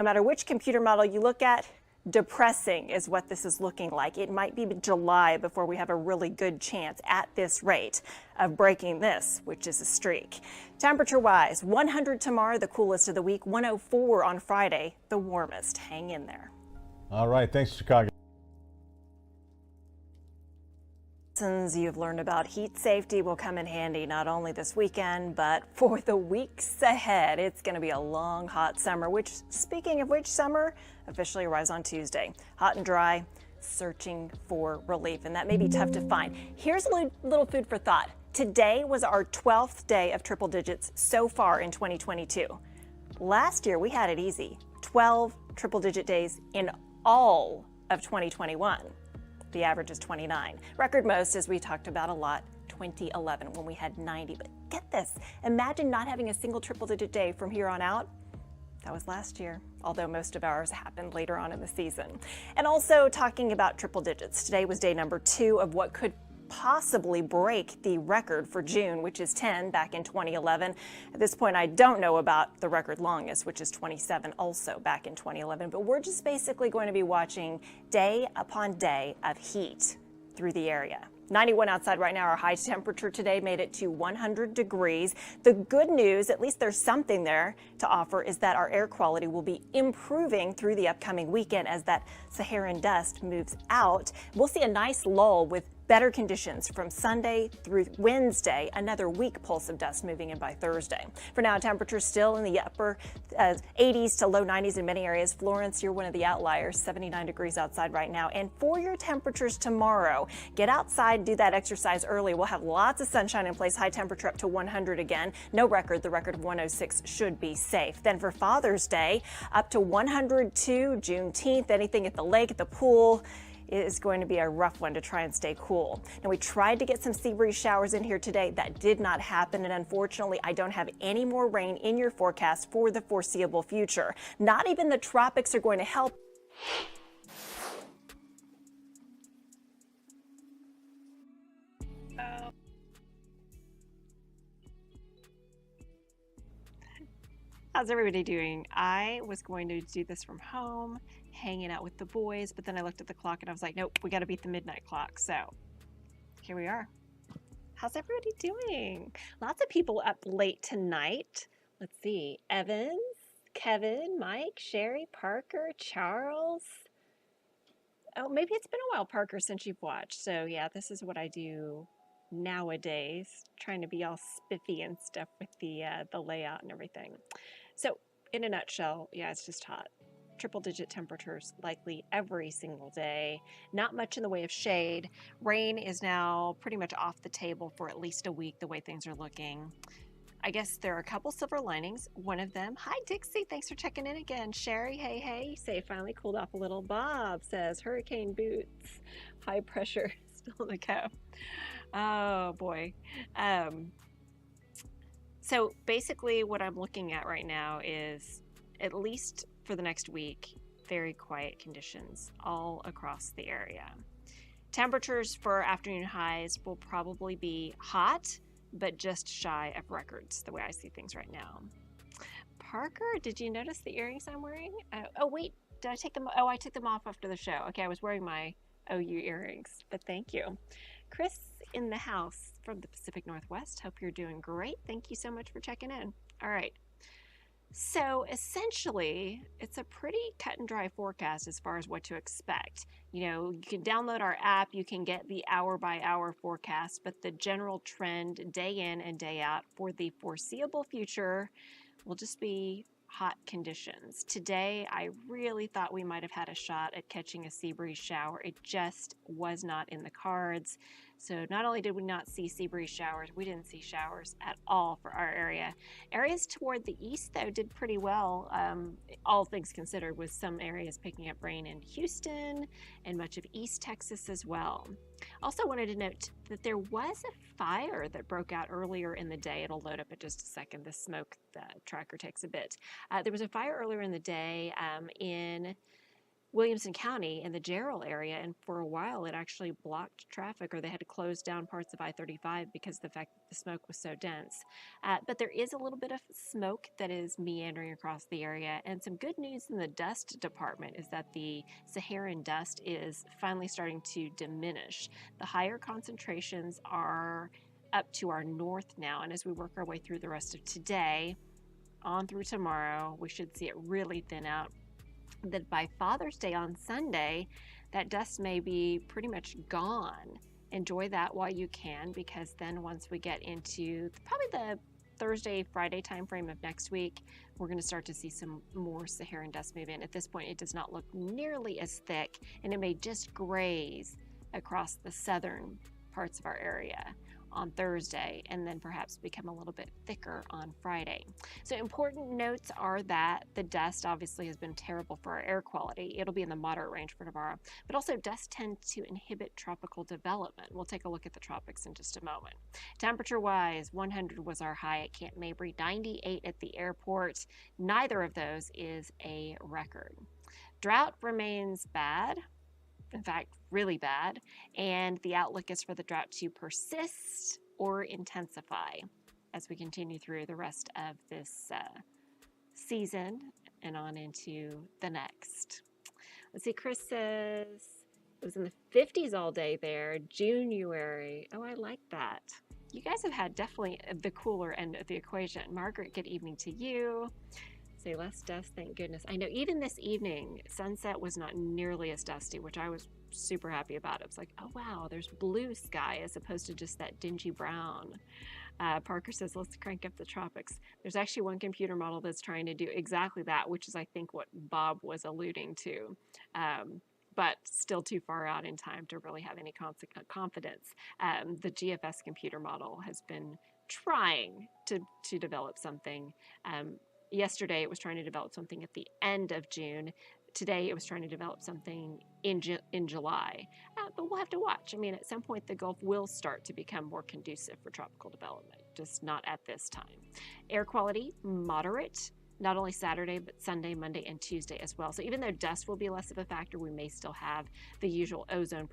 No matter which computer model you look at, depressing is what this is looking like. It might be July before we have a really good chance at this rate of breaking this, which is a streak. Temperature-wise, 100 tomorrow, the coolest of the week, 104 on Friday, the warmest. Hang in there. All right, thanks, Chicago. Lessons you've learned about heat safety will come in handy not only this weekend, but for the weeks ahead. It's going to be a long, hot summer, which, speaking of which, summer officially arrives on Tuesday. Hot and dry, searching for relief, and that may be tough to find. Here's a little food for thought. Today was our 12th day of triple digits so far in 2022. Last year, we had it easy. 12 triple-digit days in all of 2021. The average is 29. Record most, as we talked about a lot, 2011 when we had 90. But get this, imagine not having a single triple-digit day from here on out. That was last year, although most of ours happened later on in the season. And also talking about triple digits, today was day number 2 of what could possibly break the record for June, which is 10 back in 2011. At this point, I don't know about the record longest, which is 27 also back in 2011, but we're just basically going to be watching day upon day of heat through the area. 91 outside right now. Our high temperature today made it to 100 degrees. The good news, at least there's something there to offer, is that our air quality will be improving through the upcoming weekend as that Saharan dust moves out. We'll see a nice lull with better conditions from Sunday through Wednesday, another weak pulse of dust moving in by Thursday. For now, temperatures still in the upper 80s to low 90s in many areas. Florence, you're one of the outliers, 79 degrees outside right now. And for your temperatures tomorrow, get outside, do that exercise early. We'll have lots of sunshine in place, high temperature up to 100 again. No record, the record of 106 should be safe. Then for Father's Day, up to 102, Juneteenth, anything at the lake, at the pool, is going to be a rough one to try and stay cool. Now, we tried to get some sea breeze showers in here today. That did not happen, and unfortunately, I don't have any more rain in your forecast for the foreseeable future. Not even the tropics are going to help. How's everybody doing? I was going to do this from home, hanging out with the boys, but then I looked at the clock and I was like, nope, we got to beat the midnight clock. So here we are. How's everybody doing? Lots of people up late tonight. Let's see, Evans, Kevin, Mike, Sherry, Parker, Charles. Oh, maybe it's been a while, Parker, since you've watched. So yeah, this is what I do nowadays, trying to be all spiffy and stuff with the layout and everything. So in a nutshell, yeah, it's just hot. Triple-digit temperatures likely every single day. Not much in the way of shade. Rain is now pretty much off the table for at least a week, the way things are looking. I guess there are a couple silver linings. One of them, hi Dixie, thanks for checking in again. Sherry, hey, hey, say it finally cooled off a little. Bob says hurricane boots, high pressure still to go. Oh boy. So basically what I'm looking at right now is, at least for the next week, very quiet conditions all across the area. Temperatures for afternoon highs will probably be hot, but just shy of records, the way I see things right now. Parker, did you notice the earrings I'm wearing? Oh wait, did I take them? Oh, I took them off after the show. Okay, I was wearing my OU earrings, but thank you. Chris in the house from the Pacific Northwest. Hope you're doing great. Thank you so much for checking in. All right. So essentially, it's a pretty cut and dry forecast as far as what to expect. You know, you can download our app, you can get the hour by hour forecast, but the general trend day in and day out for the foreseeable future will just be hot conditions. Today, I really thought we might have had a shot at catching a sea breeze shower. It just was not in the cards. So not only did we not see sea breeze showers, we didn't see showers at all for our area. Areas toward the east, though, did pretty well, all things considered, with some areas picking up rain in Houston and much of East Texas as well. Also wanted to note that there was a fire that broke out earlier in the day. It'll load up in just a second. The smoke tracker takes a bit. There was a fire earlier in the day in Williamson County in the Jarrell area, and for a while it actually blocked traffic, or they had to close down parts of I-35 because of the fact that the smoke was so dense. But there is a little bit of smoke that is meandering across the area, and some good news in the dust department is that the Saharan dust is finally starting to diminish. The higher concentrations are up to our north now, and as we work our way through the rest of today, on through tomorrow, we should see it really thin out. That by Father's Day on Sunday, that dust may be pretty much gone. Enjoy that while you can, because then once we get into probably the Thursday, Friday timeframe of next week, we're going to start to see some more Saharan dust move in. At this point, it does not look nearly as thick, and it may just graze across the southern parts of our area on Thursday, and then perhaps become a little bit thicker on Friday. So important notes are that the dust obviously has been terrible for our air quality. It'll be in the moderate range for tomorrow, but also dust tends to inhibit tropical development. We'll take a look at the tropics in just a moment. Temperature-wise, 100 was our high at Camp Mabry, 98 at the airport. Neither of those is a record. Drought remains bad. In fact, really bad, and the outlook is for the drought to persist or intensify as we continue through the rest of this season and on into the next. Let's see, Chris says it was in the 50s all day there, January. Oh, I like that. You guys have had definitely the cooler end of the equation. Margaret, good evening to you. Say less dust, thank goodness. I know even this evening, sunset was not nearly as dusty, which I was super happy about. It was like, oh wow, there's blue sky as opposed to just that dingy brown. Parker says, let's crank up the tropics. There's actually one computer model that's trying to do exactly that, which is I think what Bob was alluding to. But still too far out in time to really have any confidence. The GFS computer model has been trying to develop something. Yesterday, it was trying to develop something at the end of June. Today, it was trying to develop something in July. But we'll have to watch. I mean, at some point, the Gulf will start to become more conducive for tropical development, just not at this time. Air quality, moderate, not only Saturday, but Sunday, Monday, and Tuesday as well. So even though dust will be less of a factor, we may still have the usual ozone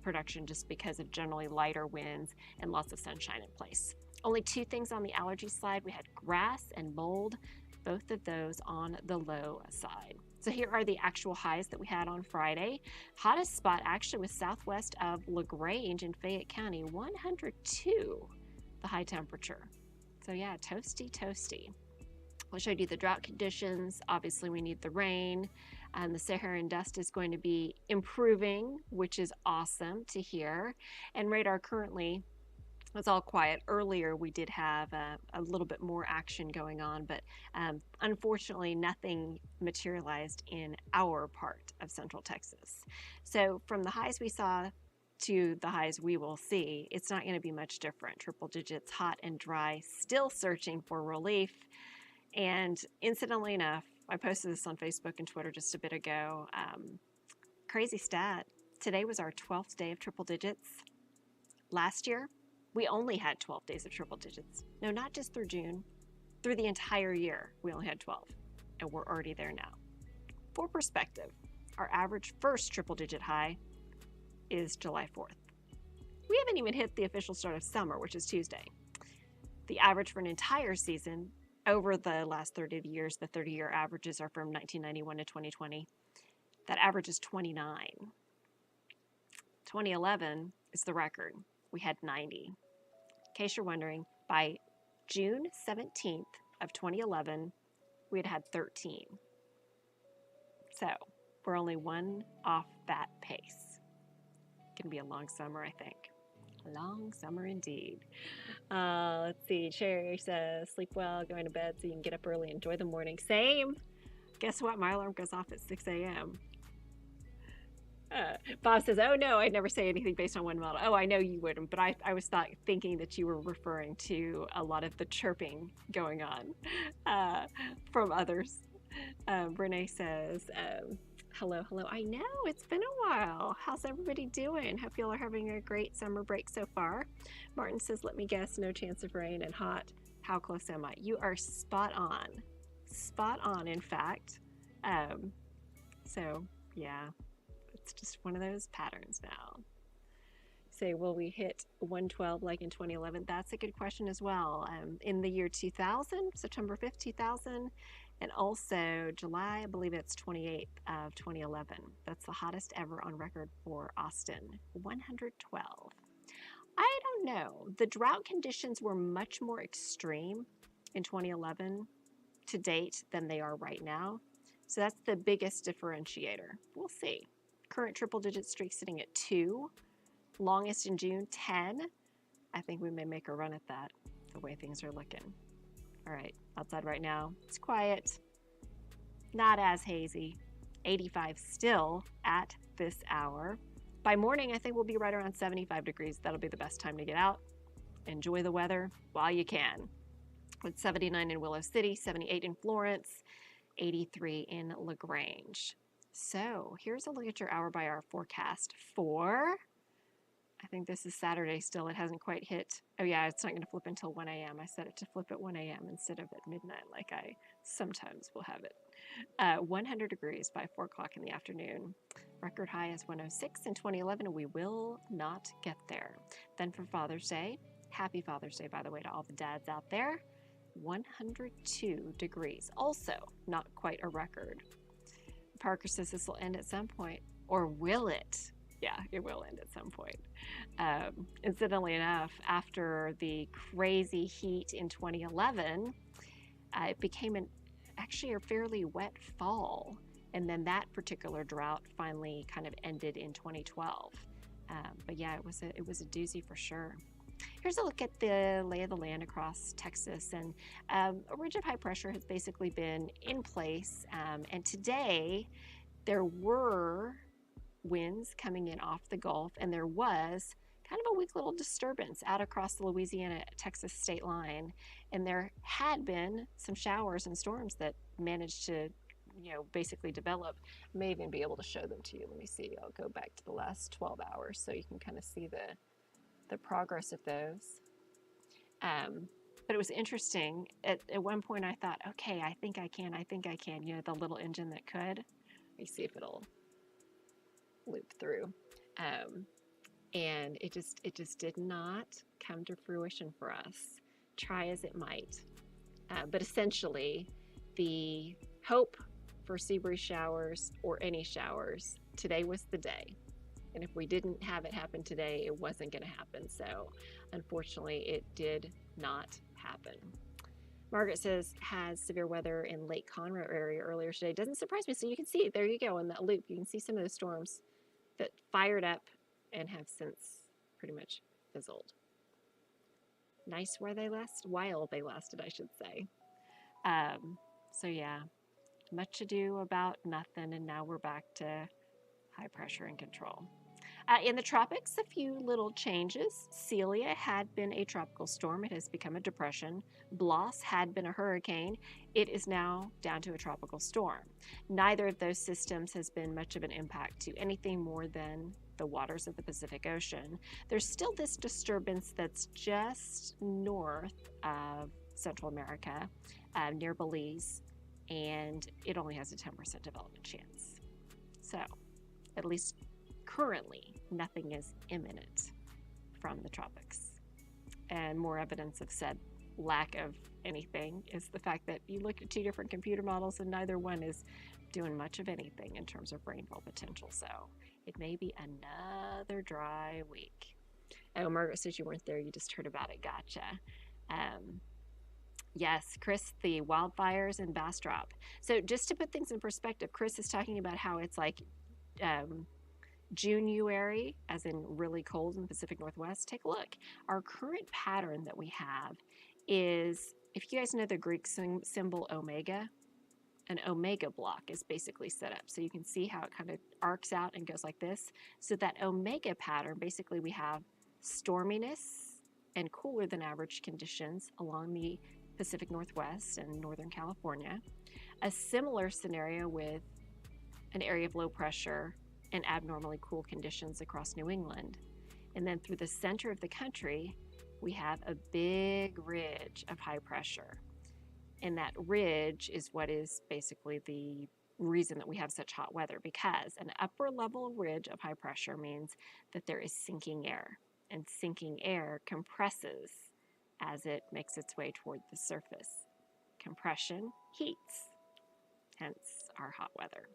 production just because of generally lighter winds and lots of sunshine in place. Only two things on the allergy slide. We had grass and mold. Both of those on the low side. So here are the actual highs that we had on Friday. Hottest spot actually was southwest of LaGrange in Fayette County, 102, the high temperature. So yeah, toasty, toasty. I showed you the drought conditions. Obviously, we need the rain. The Saharan dust is going to be improving, which is awesome to hear. And radar currently, it's all quiet. Earlier, we did have a little bit more action going on, but unfortunately, nothing materialized in our part of Central Texas. So from the highs we saw to the highs we will see, it's not going to be much different. Triple digits, hot and dry, still searching for relief. And incidentally enough, I posted this on Facebook and Twitter just a bit ago. Crazy stat. Today was our 12th day of triple digits. Last year, we only had 12 days of triple digits. No, not just through June. Through the entire year, we only had 12. And we're already there now. For perspective, our average first triple digit high is July 4th. We haven't even hit the official start of summer, which is Tuesday. The average for an entire season over the last 30 years, the 30-year averages are from 1991 to 2020. That average is 29. 2011 is the record. We had 90. In case you're wondering, by June 17th of 2011, we had 13. So we're only one off that pace. Gonna be a long summer, I think. A long summer indeed. Let's see, Cherry says, sleep well, going to bed so you can get up early, enjoy the morning. Same. Guess what? My alarm goes off at 6 a.m. Bob says, oh no, I'd never say anything based on one model. Oh, I know you wouldn't, but I was thinking that you were referring to a lot of the chirping going on from others. Renee says, hello. I know, it's been a while. How's everybody doing? Hope y'all are having a great summer break so far. Martin says, let me guess, no chance of rain and hot. How close am I? You are spot on. Spot on, in fact. So Yeah, it's just one of those patterns now. Say, will we hit 112 like in 2011? That's a good question as well. In the year 2000, September 5th, 2000, and also July, I believe it's 28th of 2011. That's the hottest ever on record for Austin, 112. I don't know. The drought conditions were much more extreme in 2011 to date than they are right now. So that's the biggest differentiator. We'll see. Current triple digit streak sitting at 2. Longest in June, 10. I think we may make a run at that, the way things are looking. All right, outside right now, it's quiet, not as hazy. 85 still at this hour. By morning, I think we'll be right around 75 degrees. That'll be the best time to get out. Enjoy the weather while you can. With 79 in Willow City, 78 in Florence, 83 in LaGrange. So here's a look at your hour-by-hour forecast for, I think this is Saturday still. It hasn't quite hit. Oh yeah, it's not going to flip until 1 a.m. I set it to flip at 1 a.m. instead of at midnight like I sometimes will have it. 100 degrees by 4 o'clock in the afternoon. Record high is 106 in 2011, and we will not get there. Then for Father's Day, happy Father's Day, by the way, to all the dads out there. 102 degrees. Also, not quite a record. Parker says this will end at some point. Or will it? Yeah, it will end at some point. Incidentally enough, after the crazy heat in 2011, it became actually a fairly wet fall. And then that particular drought finally kind of ended in 2012. But yeah, it was a doozy for sure. Here's a look at the lay of the land across Texas. And a ridge of high pressure has basically been in place. And today, there were winds coming in off the Gulf, and there was kind of a weak little disturbance out across the Louisiana-Texas state line. And there had been some showers and storms that managed to, basically develop. I may even be able to show them to you. Let me see. I'll go back to the last 12 hours so you can kind of see the progress of those. But it was interesting. At one point, I thought, okay, I think I can. The little engine that could. Let me see if it'll loop through. And it just did not come to fruition for us, try as it might. But essentially, the hope for sea breeze showers or any showers, today was the day. And if we didn't have it happen today, it wasn't going to happen. So unfortunately, it did not happen. Margaret says, has severe weather in Lake Conroe area earlier today. Doesn't surprise me. So you can see, there you go, in that loop, you can see some of the storms that fired up and have since pretty much fizzled. Nice while they lasted, I should say. So yeah, much ado about nothing, and now we're back to high pressure and control. In the tropics, a few little changes. Celia had been a tropical storm. It has become a depression. Blas had been a hurricane. It is now down to a tropical storm. Neither of those systems has been much of an impact to anything more than the waters of the Pacific Ocean. There's still this disturbance that's just north of Central America, near Belize, and it only has a 10% development chance. So, at least currently, nothing is imminent from the tropics. And more evidence of said lack of anything is the fact that you look at 2 different computer models and neither one is doing much of anything in terms of rainfall potential. So it may be another dry week. Oh, Margaret says you weren't there. You just heard about it. Gotcha. Yes, Chris, the wildfires in Bastrop. So just to put things in perspective, Chris is talking about how it's like January, as in really cold in the Pacific Northwest. Take a look. Our current pattern that we have is, if you guys know the Greek symbol omega, an omega block is basically set up. So you can see how it kind of arcs out and goes like this. So that omega pattern, basically we have storminess and cooler than average conditions along the Pacific Northwest and Northern California. A similar scenario with an area of low pressure and abnormally cool conditions across New England. And then through the center of the country, we have a big ridge of high pressure. And that ridge is what is basically the reason that we have such hot weather, because an upper level ridge of high pressure means that there is sinking air, and sinking air compresses as it makes its way toward the surface. Compression heats, hence our hot weather.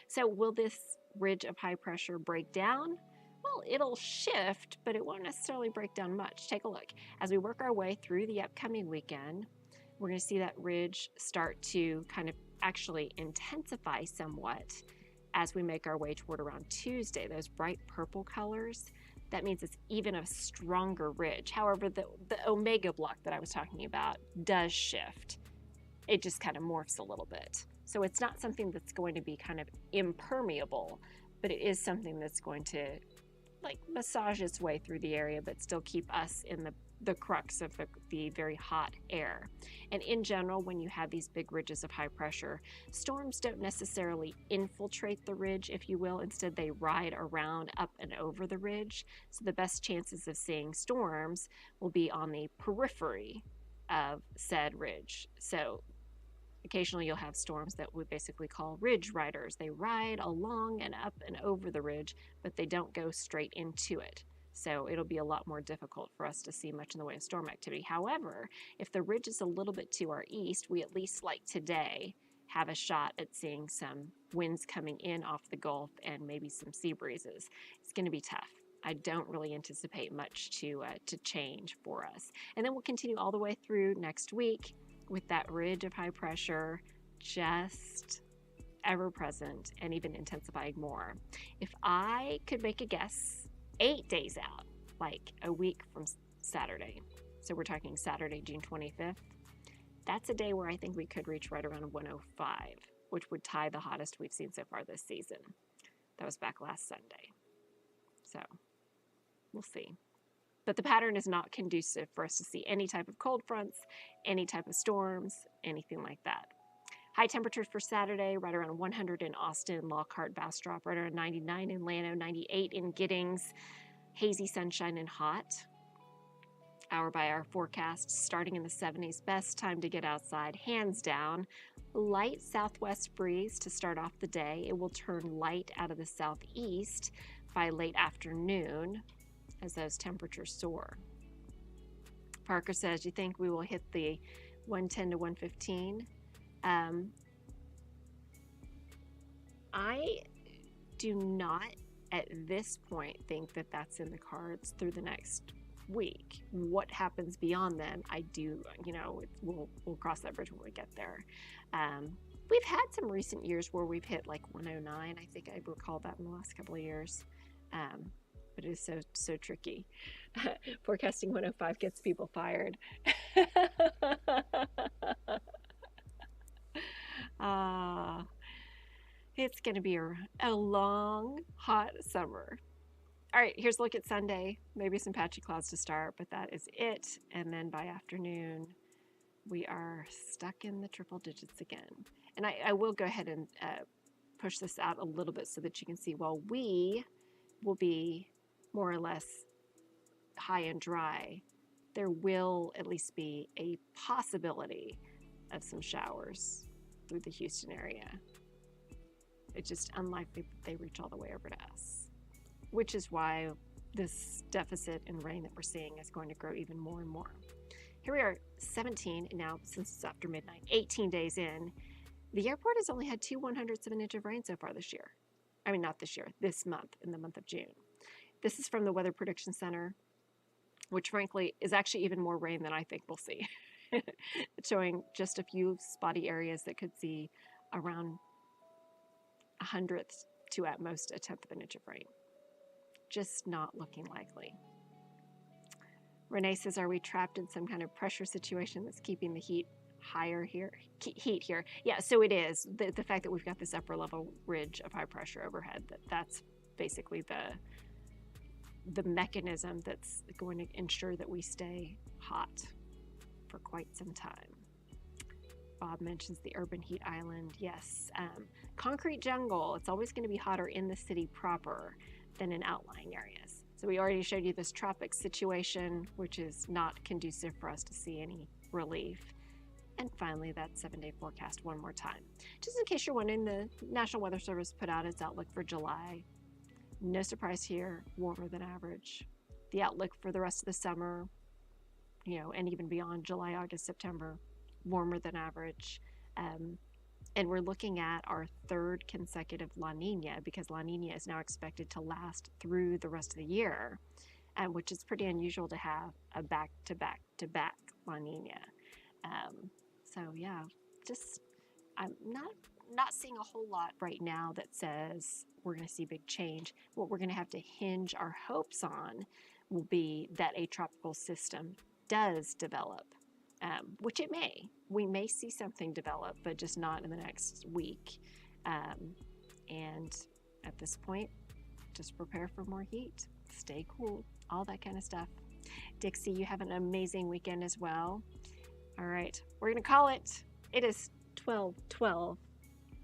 So will this ridge of high pressure break down? Well, it'll shift, but it won't necessarily break down much. Take a look. As we work our way through the upcoming weekend, we're going to see that ridge start to kind of actually intensify somewhat as we make our way toward around Tuesday. Those bright purple colors, that means it's even a stronger ridge. However, the omega block that I was talking about does shift. It just kind of morphs a little bit. So it's not something that's going to be kind of impermeable, but it is something that's going to like massage its way through the area, but still keep us in the crux of the very hot air. And in general, when you have these big ridges of high pressure, storms don't necessarily infiltrate the ridge, if you will. Instead, they ride around up and over the ridge. So the best chances of seeing storms will be on the periphery of said ridge. So occasionally you'll have storms that we basically call ridge riders. They ride along and up and over the ridge, but they don't go straight into it. So it'll be a lot more difficult for us to see much in the way of storm activity. However, if the ridge is a little bit to our east, we at least like today have a shot at seeing some winds coming in off the Gulf and maybe some sea breezes. It's going to be tough. I don't really anticipate much to change for us. And then we'll continue all the way through next week with that ridge of high pressure just ever present and even intensifying more. If I could make a guess, 8 days out, like a week from Saturday, so we're talking Saturday, June 25th, that's a day where I think we could reach right around 105, which would tie the hottest we've seen so far this season. That was back last Sunday. So we'll see. But the pattern is not conducive for us to see any type of cold fronts, any type of storms, anything like that. High temperatures for Saturday, right around 100 in Austin, Lockhart, Bastrop, right around 99 in Llano, 98 in Giddings, hazy sunshine and hot. Hour by hour forecast, starting in the 70s, best time to get outside, hands down. Light southwest breeze to start off the day. It will turn light out of the southeast by late afternoon as those temperatures soar. Parker says, you think we will hit the 110 to 115? I do not at this point think that that's in the cards through the next week. What happens beyond then, I do, we'll cross that bridge when we get there. We've had some recent years where we've hit like 109. I think I recall that in the last couple of years. But it is so tricky. Forecasting 105 gets people fired. It's going to be a long, hot summer. All right, here's a look at Sunday. Maybe some patchy clouds to start, but that is it. And then by afternoon, we are stuck in the triple digits again. And I will go ahead and push this out a little bit so that you can see, while we will be more or less high and dry, there will at least be a possibility of some showers through the Houston area. It's just unlikely that they reach all the way over to us, which is why this deficit in rain that we're seeing is going to grow even more and more. Here we are, 17 now, since it's after midnight, 18 days in. The airport has only had 2/100ths of an inch of rain so far this year. I mean, not this year, this month, in the month of June. This is from the Weather Prediction Center, which frankly is actually even more rain than I think we'll see. It's showing just a few spotty areas that could see around 100th to at most 1/10 of an inch of rain. Just not looking likely. Renee says, are we trapped in some kind of pressure situation that's keeping the heat higher here? Heat here. Yeah, so it is. The fact that we've got this upper level ridge of high pressure overhead, that's basically the mechanism that's going to ensure that we stay hot for quite some time. Bob mentions the urban heat island. Yes. Concrete jungle. It's always going to be hotter in the city proper than in outlying areas. So we already showed you this tropic situation, which is not conducive for us to see any relief. And finally, that 7-day forecast one more time. Just in case you're wondering, the National Weather Service put out its outlook for July. No surprise here, warmer than average. The outlook for the rest of the summer, and even beyond July, August, September, warmer than average. And we're looking at our third consecutive La Nina, because La Nina is now expected to last through the rest of the year, which is pretty unusual to have a back-to-back-to-back La Nina. So yeah, just I'm not seeing a whole lot right now that says we're going to see big change. What we're going to have to hinge our hopes on will be that a tropical system does develop, which it may. We may see something develop, but just not in the next week. And at this point, just prepare for more heat. Stay cool, all that kind of stuff. Dixie, you have an amazing weekend as well. All right, we're going to call it. It is 12:12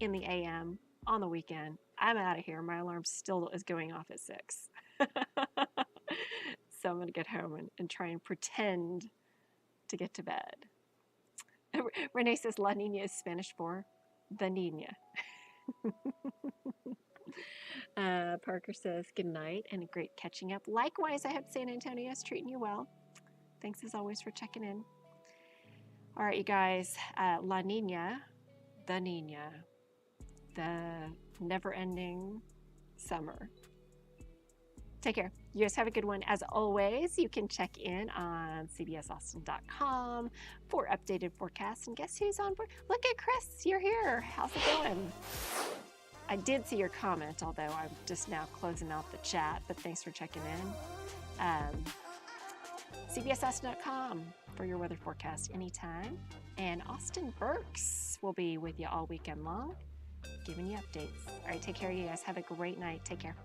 in the a.m. on the weekend. I'm out of here. My alarm still is going off at 6. So I'm going to get home and try and pretend to get to bed. Renee says La Nina is Spanish for the Nina. Parker says good night and a great catching up. Likewise, I hope San Antonio is treating you well. Thanks as always for checking in. All right, you guys, La Nina, the Nina, the never-ending summer. Take care. You guys have a good one. As always, you can check in on cbsaustin.com for updated forecasts. And guess who's on board? Look at Chris. You're here. How's it going? I did see your comment, although I'm just now closing out the chat. But thanks for checking in. cbsaustin.com for your weather forecast anytime. And Austin Burks will be with you all weekend long, giving you updates. All right, take care, you guys. Have a great night. Take care.